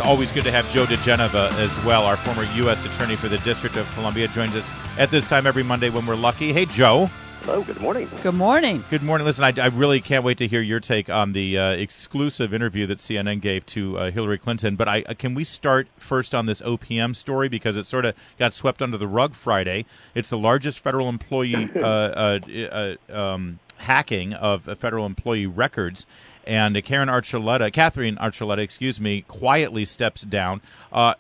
always good to have Joe DiGenova as well. Our former U.S. Attorney for the District of Columbia joins us at this time every Monday when we're lucky. Hey, Joe. Hello, good morning. Good morning. Good morning. Listen, I really can't wait to hear your take on the exclusive interview that CNN gave to Hillary Clinton. But can we start first on this OPM story, because it sort of got swept under the rug Friday. It's the largest federal employee hacking of federal employee records. And Catherine Archuleta, quietly steps down.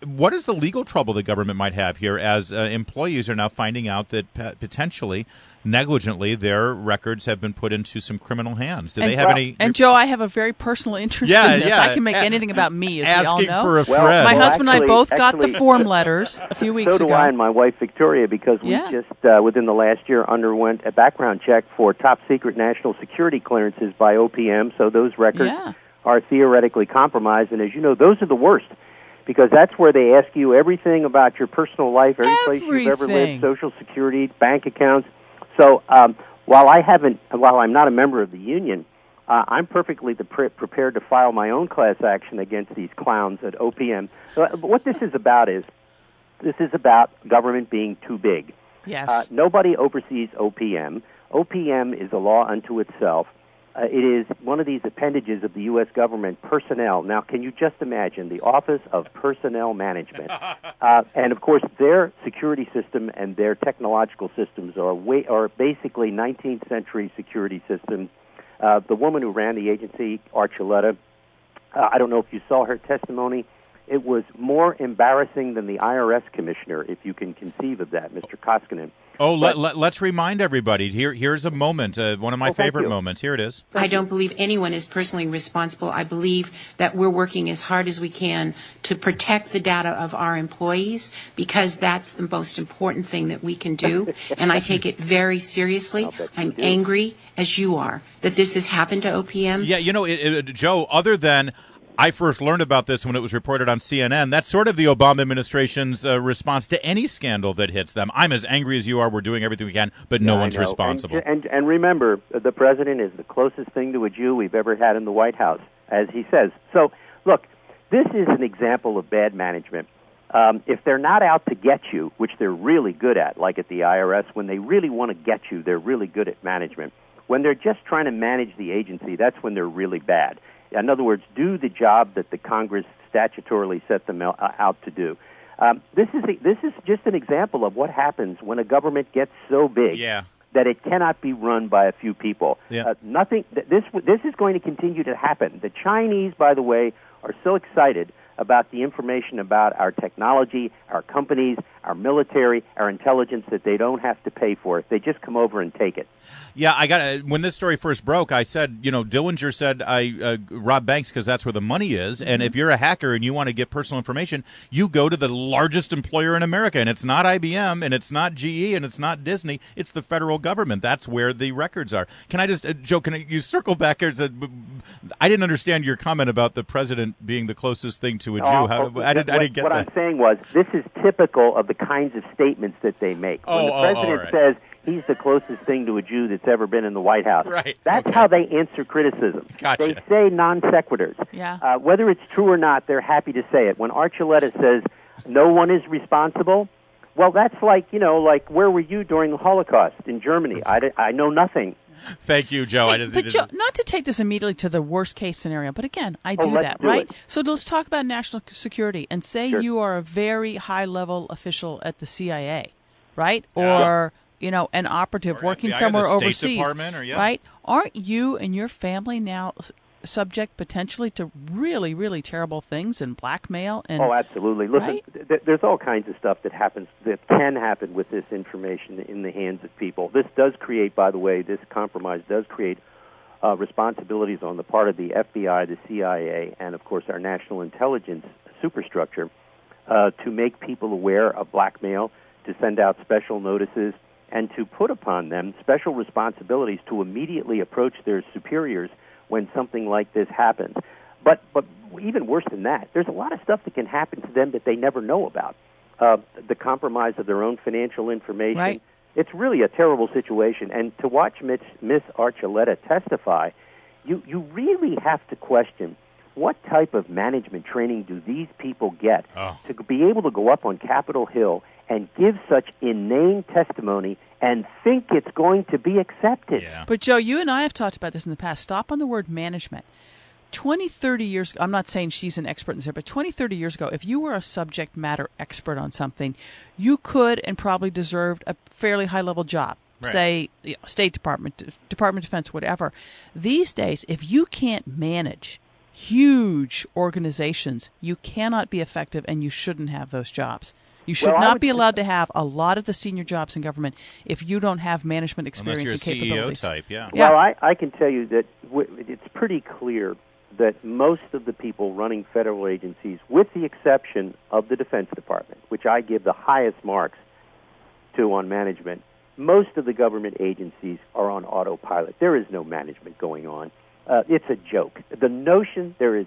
What is the legal trouble the government might have here, as employees are now finding out that potentially, negligently, their records have been put into some criminal hands? Do they have any? And Joe, I have a very personal interest in this. I can make anything about me, as we all know. For a friend. My husband and I both got the form letters a few weeks ago. So do I and my wife Victoria, because we just, within the last year, underwent a background check for top-secret national security clearances by OPM, so those records are theoretically compromised. And as you know, those are the worst, because that's where they ask you everything about your personal life, every place you've ever lived, Social Security, bank accounts. So while I'm not a member of the union, I'm perfectly prepared to file my own class action against these clowns at OPM. But what this is about government being too big. Yes. Nobody oversees OPM. OPM is a law unto itself. It is one of these appendages of the U.S. government, personnel. Now, can you just imagine the Office of Personnel Management? And, of course, their security system and their technological systems are basically 19th century security systems. The woman who ran the agency, Archuleta, I don't know if you saw her testimony. It was more embarrassing than the IRS commissioner, if you can conceive of that, Mr. Koskinen. Oh, let's remind everybody. Here's a moment, one of my favorite moments. Here it is. I don't believe anyone is personally responsible. I believe that we're working as hard as we can to protect the data of our employees, because that's the most important thing that we can do. And I take it very seriously. I'm angry, as you are, that this has happened to OPM. Yeah, Joe, other than I first learned about this when it was reported on CNN. That's sort of the Obama administration's response to any scandal that hits them. I'm as angry as you are. We're doing everything we can, but no one's responsible. And remember, the president is the closest thing to a Jew we've ever had in the White House, as he says. So, look, this is an example of bad management. If they're not out to get you, which they're really good at, like at the IRS, when they really want to get you, they're really good at management. When they're just trying to manage the agency, that's when they're really bad. In other words, do the job that the Congress statutorily set them out to do. This is just an example of what happens when a government gets so big that it cannot be run by a few people. Yeah. This is going to continue to happen. The Chinese, by the way, are so excited about the information about our technology, our companies, our military, our intelligence, that they don't have to pay for it. They just come over and take it. Yeah, when this story first broke, I said, Dillinger said I rob banks because that's where the money is. And if you're a hacker and you want to get personal information, you go to the largest employer in America. And it's not IBM, and it's not GE, and it's not Disney. It's the federal government. That's where the records are. Can I just, Joe, can you circle back here? I didn't understand your comment about the president being the closest thing to a Jew. I didn't get that. What I'm saying was, this is typical of the kinds of statements that they make. When the president says he's the closest thing to a Jew that's ever been in the White House, that's how they answer criticism. Gotcha. They say non sequiturs. Yeah. Whether it's true or not, they're happy to say it. When Archuleta says no one is responsible, well, that's like where were you during the Holocaust in Germany? I know nothing. Thank you, Joe. But Joe, not to take this immediately to the worst case scenario, but again, I do that, right? So let's talk about national security and say you are a very high level official at the CIA, right? Or an operative working somewhere overseas, right? Aren't you and your family now subject potentially to really, really terrible things and blackmail? And absolutely. Listen, there's all kinds of stuff that can happen with this information in the hands of people. This does create, by the way, this compromise does create responsibilities on the part of the FBI, the CIA, and, of course, our national intelligence superstructure to make people aware of blackmail, to send out special notices, and to put upon them special responsibilities to immediately approach their superiors when something like this happens. But even worse than that, there's a lot of stuff that can happen to them that they never know about. The compromise of their own financial information. Right. It's really a terrible situation. And to watch Miss Archuleta testify, you really have to question what type of management training do these people get to be able to go up on Capitol Hill and give such inane testimony and think it's going to be accepted? Yeah. But, Joe, you and I have talked about this in the past. Stop on the word management. 20, 30 years ago, I'm not saying she's an expert in this, but 20, 30 years ago, if you were a subject matter expert on something, you could and probably deserved a fairly high-level job. Right. Say, State Department, Department of Defense, whatever. These days, if you can't manage huge organizations, you cannot be effective, and you shouldn't have those jobs. You should not be allowed to have a lot of the senior jobs in government if you don't have management experience and capabilities. Unless you're a CEO type, Well, I can tell you that it's pretty clear that most of the people running federal agencies, with the exception of the Defense Department, which I give the highest marks to on management, most of the government agencies are on autopilot. There is no management going on. It's a joke. The notion there is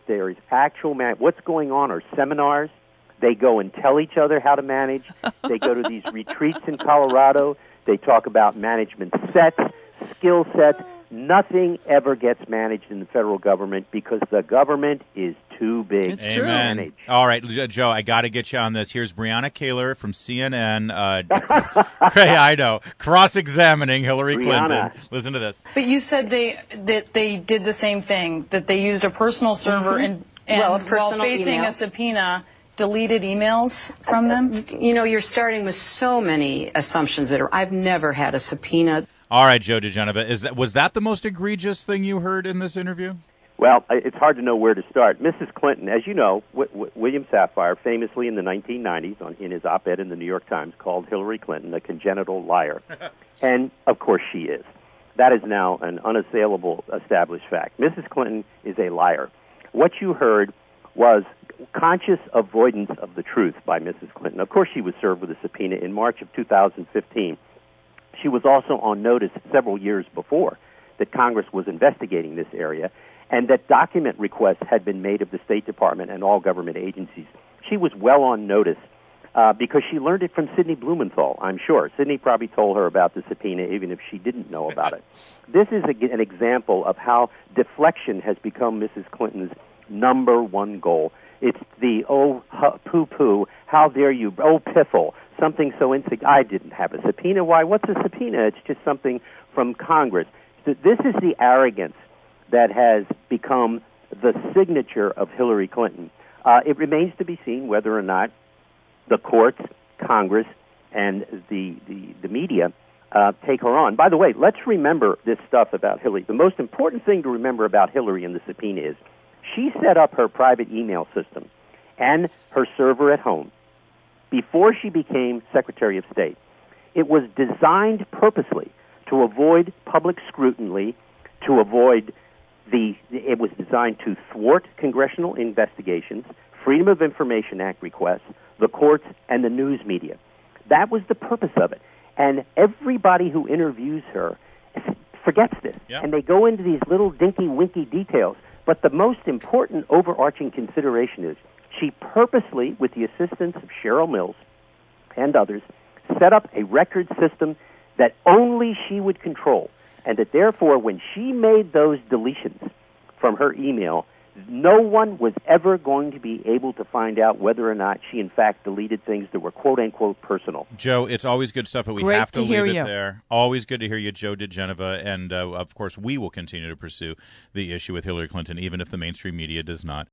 actual what's going on are seminars. They go and tell each other how to manage. They go to these retreats in Colorado. They talk about management sets, skill sets. Nothing ever gets managed in the federal government because the government is too big it's to true. manage. All right, Joe, I got to get you on this. Here's Breonna Taylor from CNN. I know. Cross-examining Hillary Clinton. Listen to this. But you said that they did the same thing, that they used a personal server and while facing email. A subpoena, deleted emails from them? You know, you're starting with so many assumptions I've never had a subpoena. All right, Joe DiGenova, was that the most egregious thing you heard in this interview? Well, it's hard to know where to start. Mrs. Clinton, as you know, William Safire famously in the 1990s in his op-ed in the New York Times called Hillary Clinton a congenital liar. And, of course, she is. That is now an unassailable established fact. Mrs. Clinton is a liar. What you heard was conscious avoidance of the truth by Mrs. Clinton. Of course, she was served with a subpoena in March of 2015. She was also on notice several years before that Congress was investigating this area and that document requests had been made of the State Department and all government agencies. She was well on notice because she learned it from Sidney Blumenthal, I'm sure. Sidney probably told her about the subpoena even if she didn't know about it. This is an example of how deflection has become Mrs. Clinton's number one goal. It's the, poo-poo, how dare you, piffle, something so insignificant. I didn't have a subpoena. Why? What's a subpoena? It's just something from Congress. This is the arrogance that has become the signature of Hillary Clinton. It remains to be seen whether or not the courts, Congress, and the media take her on. By the way, let's remember this stuff about Hillary. The most important thing to remember about Hillary and the subpoena is she set up her private email system and her server at home before she became Secretary of State. It was designed purposely to avoid public scrutiny, it was designed to thwart congressional investigations, Freedom of Information Act requests, the courts, and the news media. That was the purpose of it. And everybody who interviews her forgets this. Yep. And they go into these little dinky-winky details. But the most important overarching consideration is she purposely, with the assistance of Cheryl Mills and others, set up a record system that only she would control, and that therefore when she made those deletions from her email, no one was ever going to be able to find out whether or not she in fact deleted things that were quote-unquote personal. Joe, it's always good stuff, but we Great have to leave it you. there. Always good to hear you, Joe DiGenova, and of course we will continue to pursue the issue with Hillary Clinton, even if the mainstream media does not.